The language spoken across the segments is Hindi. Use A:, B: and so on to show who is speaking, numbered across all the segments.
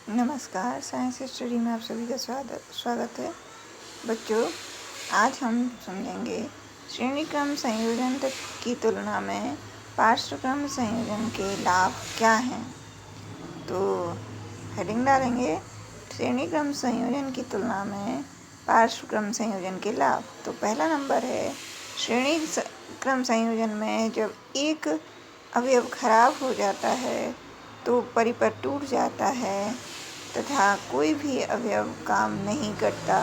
A: नमस्कार, साइंस स्टडी में आप सभी का स्वागत है। बच्चों, आज हम समझेंगे श्रेणी क्रम संयोजन की तुलना में पार्श्व क्रम संयोजन के लाभ क्या हैं। तो हेडिंग डालेंगे श्रेणी क्रम संयोजन की तुलना में पार्श्व क्रम संयोजन के लाभ। तो पहला नंबर है, श्रेणी क्रम संयोजन में जब एक अवयव खराब हो जाता है तो परिपथ टूट जाता है तथा कोई भी अवयव काम नहीं करता।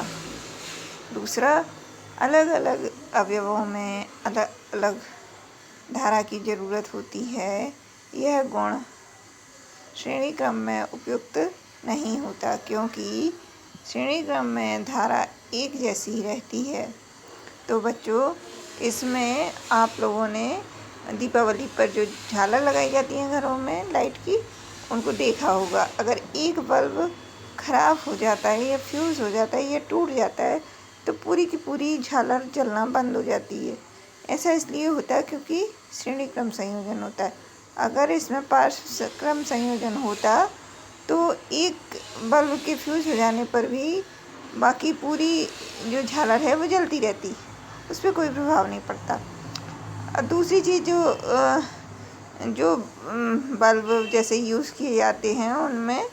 A: दूसरा, अलग अलग अवयवों में अलग अलग धारा की ज़रूरत होती है। यह गुण श्रेणी क्रम में उपयुक्त नहीं होता क्योंकि श्रेणी क्रम में धारा एक जैसी रहती है। तो बच्चों, इसमें आप लोगों ने दीपावली पर जो झालर लगाई जाती है घरों में लाइट की, उनको देखा होगा। अगर एक बल्ब खराब हो जाता है या फ्यूज़ हो जाता है या टूट जाता है तो पूरी की पूरी झालर जलना बंद हो जाती है। ऐसा इसलिए होता है क्योंकि श्रेणी क्रम संयोजन होता है। अगर इसमें पार्श्व क्रम संयोजन होता तो एक बल्ब के फ्यूज़ हो जाने पर भी बाकी पूरी जो झालर है वो जलती रहती, उस पर कोई प्रभाव नहीं पड़ता। दूसरी चीज़, जो बल्ब जैसे यूज़ किए जाते हैं उनमें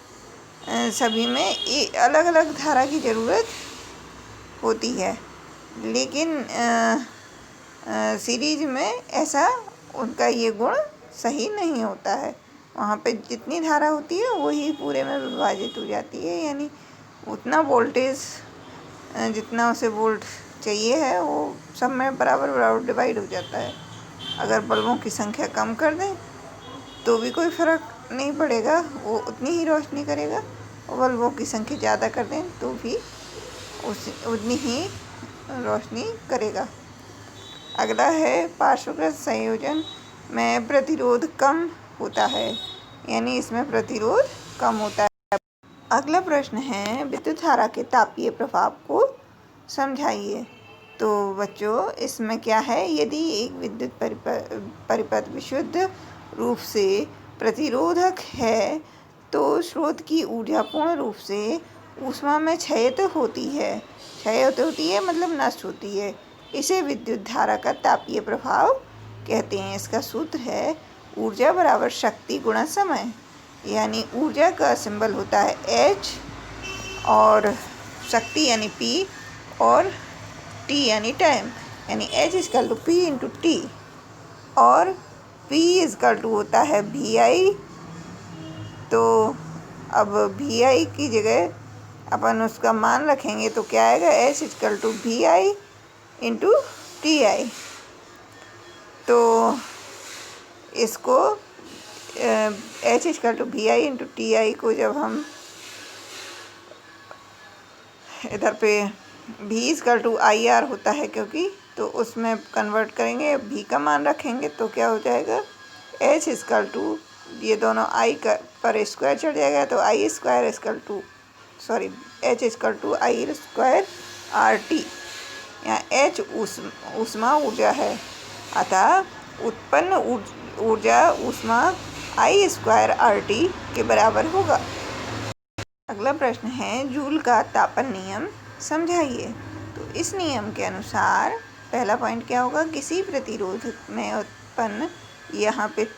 A: सभी में अलग अलग धारा की ज़रूरत होती है, लेकिन सीरीज में ऐसा उनका ये गुण सही नहीं होता है। वहाँ पे जितनी धारा होती है वही पूरे में विभाजित हो जाती है, यानी उतना वोल्टेज जितना उसे वोल्ट चाहिए है वो सब में बराबर बराबर डिवाइड हो जाता है। अगर बल्बों की संख्या कम कर दें तो भी कोई फ़र्क नहीं पड़ेगा, वो उतनी ही रोशनी करेगा। और बल्बों की संख्या ज़्यादा कर दें तो भी उतनी ही रोशनी करेगा। अगला है, पार्श्वकृत संयोजन में प्रतिरोध कम होता है, यानी इसमें प्रतिरोध कम होता है। अगला प्रश्न है, विद्युत धारा के तापीय प्रभाव को समझाइए। तो बच्चों, इसमें क्या है, यदि एक विद्युत परिपथ विशुद्ध रूप से प्रतिरोधक है तो स्रोत की ऊर्जा पूर्ण रूप से ऊष्मा में क्षयित होती है। क्षयित होती है मतलब नष्ट होती है। इसे विद्युत धारा का तापीय प्रभाव कहते हैं। इसका सूत्र है ऊर्जा बराबर शक्ति गुणा समय, यानी ऊर्जा का सिंबल होता है H और शक्ति यानी P और T यानी टाइम, यानी H equal to P into T और P इक्वल टू होता है VI। तो अब VI की जगह अपन उसका मान रखेंगे तो क्या आएगा, H equal to VI into TI। तो इसको H equal to VI into TI को जब हम इधर पे V इक्वल टू IR होता है क्योंकि, तो उसमें कन्वर्ट करेंगे, V का मान रखेंगे तो क्या हो जाएगा, H इक्वल टू, ये दोनों I का पर स्क्वायर चढ़ जाएगा तो I square equal to H equal to I square RT। यहाँ H ऊष्मा ऊर्जा है, अतः उत्पन्न ऊर्जा ऊष्मा I स्क्वायर RT के बराबर होगा। अगला प्रश्न है, जूल का तापन नियम समझाइए। तो इस नियम के अनुसार पहला पॉइंट क्या होगा, किसी प्रतिरोध में उत्पन्न, यहाँ पे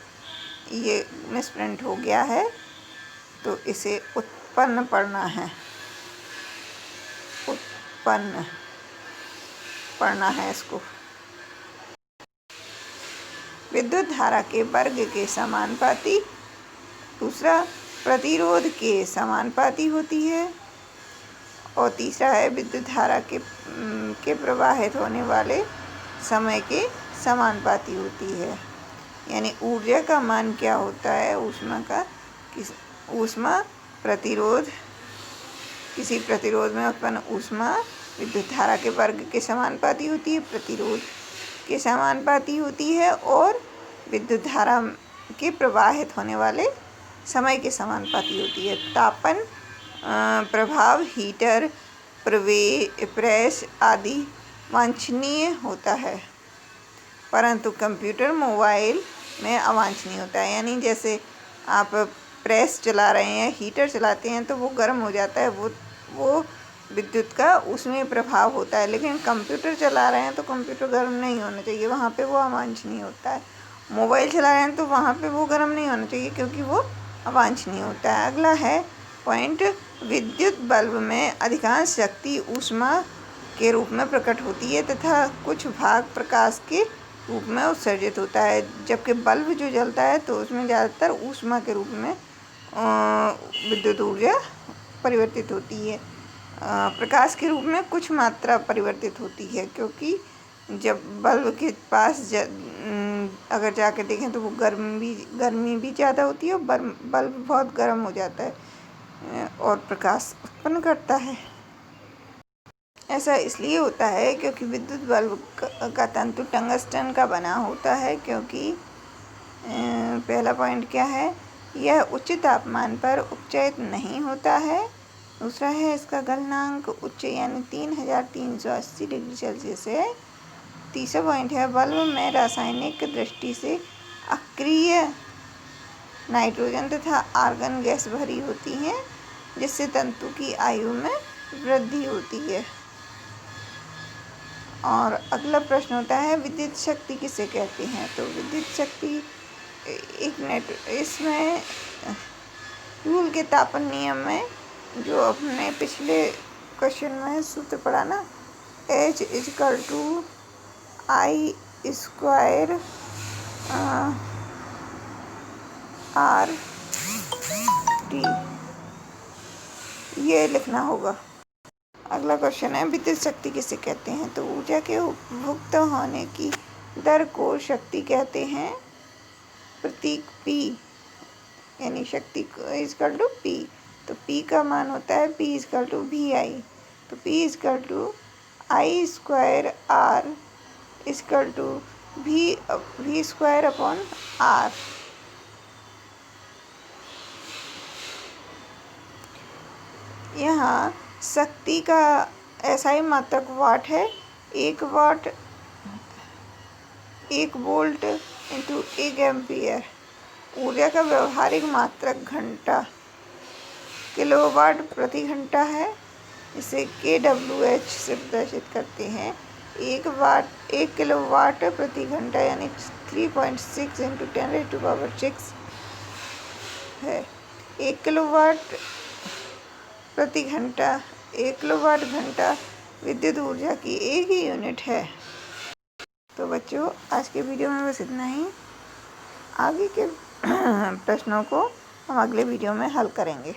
A: ये मिसप्रिंट हो गया है तो इसे उत्पन्न पढ़ना है, उत्पन्न पढ़ना है इसको। विद्युत धारा के वर्ग के समानुपाती। दूसरा, प्रतिरोध के समानुपाती होती है। और तीसरा है, विद्युत धारा के प्रवाहित होने वाले समय के समानुपाती होती है। यानी ऊर्जा का मान क्या होता है, ऊष्मा का, ऊष्मा प्रतिरोध, किसी प्रतिरोध में उत्पन्न ऊष्मा विद्युत धारा के वर्ग के समानुपाती होती है, प्रतिरोध के समानुपाती होती है और विद्युत धारा के प्रवाहित होने वाले समय के समानुपाती होती है। तापन प्रभाव हीटर, प्रेस आदि वांछनीय होता है, परंतु कंप्यूटर मोबाइल में अवांछनीय होता है। यानी जैसे आप प्रेस चला रहे हैं, हीटर चलाते हैं तो वो गर्म हो जाता है, वो विद्युत का उसमें प्रभाव होता है। लेकिन कंप्यूटर चला रहे हैं तो कंप्यूटर गर्म नहीं होना चाहिए, वहाँ पे वो अवांछनीय होता है। मोबाइल चला रहे हैं तो वहाँ पे वो गर्म नहीं होना चाहिए क्योंकि वो अवांछनीय होता है। अगला है पॉइंट, विद्युत बल्ब में अधिकांश शक्ति ऊष्मा के रूप में प्रकट होती है तथा कुछ भाग प्रकाश के रूप में उत्सर्जित होता है। जबकि बल्ब जो जलता है तो उसमें ज़्यादातर ऊष्मा के रूप में विद्युत ऊर्जा परिवर्तित होती है। प्रकाश के रूप में कुछ मात्रा परिवर्तित होती है, क्योंकि जब बल्ब के पास अगर जाकर देखें तो वो गर्मी भी ज़्यादा होती है और बल्ब बहुत गर्म हो जाता है और प्रकाश उत्पन्न करता है। ऐसा इसलिए होता है क्योंकि विद्युत बल्ब का तंतु टंगस्टन का बना होता है। क्योंकि पहला पॉइंट क्या है, यह उच्च तापमान पर उपचयित नहीं होता है। दूसरा है इसका गलनांक उच्च यानी 3380 डिग्री सेल्सियस है। तीसरा पॉइंट है बल्ब में रासायनिक दृष्टि से अक्रिय नाइट्रोजन तथा आर्गन गैस भरी होती हैं, जिससे तंतु की आयु में वृद्धि होती है। और अगला प्रश्न होता है विद्युत शक्ति किसे कहते हैं। तो विद्युत शक्ति इसमें जूल के तापन नियम में जो अपने पिछले क्वेश्चन में सूत्र पढ़ा ना, H = I² RT, ये लिखना होगा। अगला क्वेश्चन है विद्युत शक्ति किसे कहते हैं। तो ऊर्जा के उपभुक्त होने की दर को शक्ति कहते हैं। प्रतीक P यानी शक्ति = P, तो P का मान होता है P = VI। तो P = I² R = V²/R। यहाँ शक्ति का SI मात्रक वाट है। 1 वाट 1 वोल्ट इंटू 1 एम्पियर। ऊर्जा का व्यवहारिक मात्रक घंटा किलोवाट प्रति घंटा है। इसे kWh से प्रदर्शित करते हैं। 1 किलोवाट प्रति घंटा यानी 3.6 × 10⁻⁶ है। 1 किलोवाट प्रति घंटा 1 किलोवाट घंटा विद्युत ऊर्जा की एक ही यूनिट है। तो बच्चों आज के वीडियो में बस इतना ही। आगे के प्रश्नों को हम अगले वीडियो में हल करेंगे।